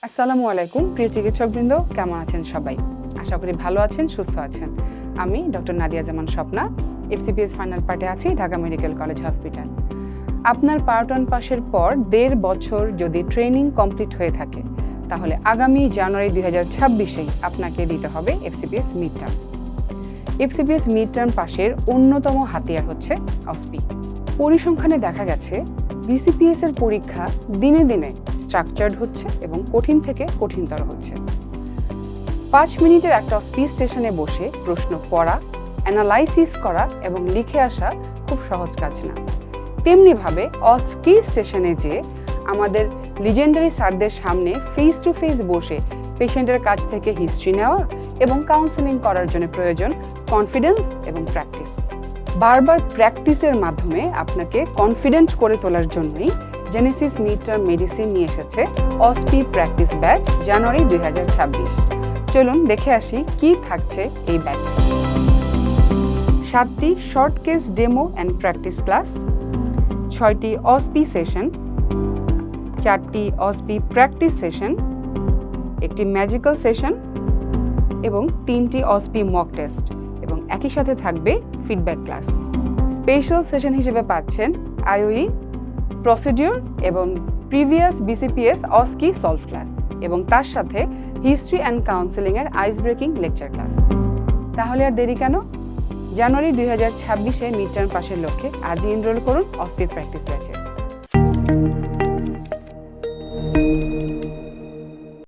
আসসালামু আলাইকুম প্রিয় চিকিৎসকবৃন্দ, কেমন আছেন সবাই? আশা করি ভালো আছেন, সুস্থ আছেন। আমি ডক্টর নাদিয়া জামান স্বপ্না, এফসিপিএস ফাইনাল পার্টে আছি, ঢাকা মেডিকেল কলেজ হসপিটাল। আপনার পার্ট 1 পাশের পর 1.5 বছর যদি ট্রেনিং কমপ্লিট হয়ে থাকে, তাহলে আগামী জানুয়ারি 2026-এই আপনাকে দিতে হবে FCPS mid term. FCPS mid term পাশের অন্যতম হাতিয়ার হচ্ছে অসপি। পরিসংখ্যানে দেখা গেছে বিসিপিএস এর পরীক্ষা দিনে দিনে স্ট্রাকচার্ড হচ্ছে এবং কঠিন থেকে কঠিনতর হচ্ছে। 5 মিনিটের একটা অসপি স্টেশনে বসে প্রশ্ন পড়া, অ্যানালাইসিস করা এবং লিখে আসা খুব সহজ কাজ না। তেমনিভাবে অসপি স্টেশনে যে আমাদের লিজেন্ডারি স্যারদের সামনে ফেস টু ফেস বসে পেশেন্টের কাছ থেকে হিস্ট্রি নেওয়া এবং কাউন্সেলিং করার জন্য প্রয়োজন কনফিডেন্স এবং প্র্যাকটিস। বারবার প্র্যাকটিসের মাধ্যমে আপনাকে কনফিডেন্ট করে তোলার জন্যই জেনেসিস মিড টার্ম মেডিসিন নিয়ে এসেছে অসপি প্র্যাকটিস ব্যাচ জানুয়ারি 2026। চলুন দেখে আসি কি থাকছে এই ব্যাচে। 7টি short case demo and practice class, 6টি অসপি সেশন, 4টি অসপি প্র্যাকটিস সেশন, একটি ম্যাজিক্যাল সেশন এবং 3টি অসপি মক টেস্ট, এবং একই সাথে থাকবে ফিডব্যাক ক্লাস। স্পেশাল সেশন হিসেবে পাচ্ছেন আইওই, প্রসিডিউর এবং previous BCPS OSCE solve class, এবং তার সাথে হিস্ট্রি অ্যান্ড কাউন্সেলিংয়ের আইস ব্রেকিং লেকচার ক্লাস। তাহলে আর দেরি কেন? জানুয়ারি 2026-এ মিড টার্ম পাশের লক্ষ্যে আজই এনরোল করুন অসপি প্র্যাকটিস ব্যাচে।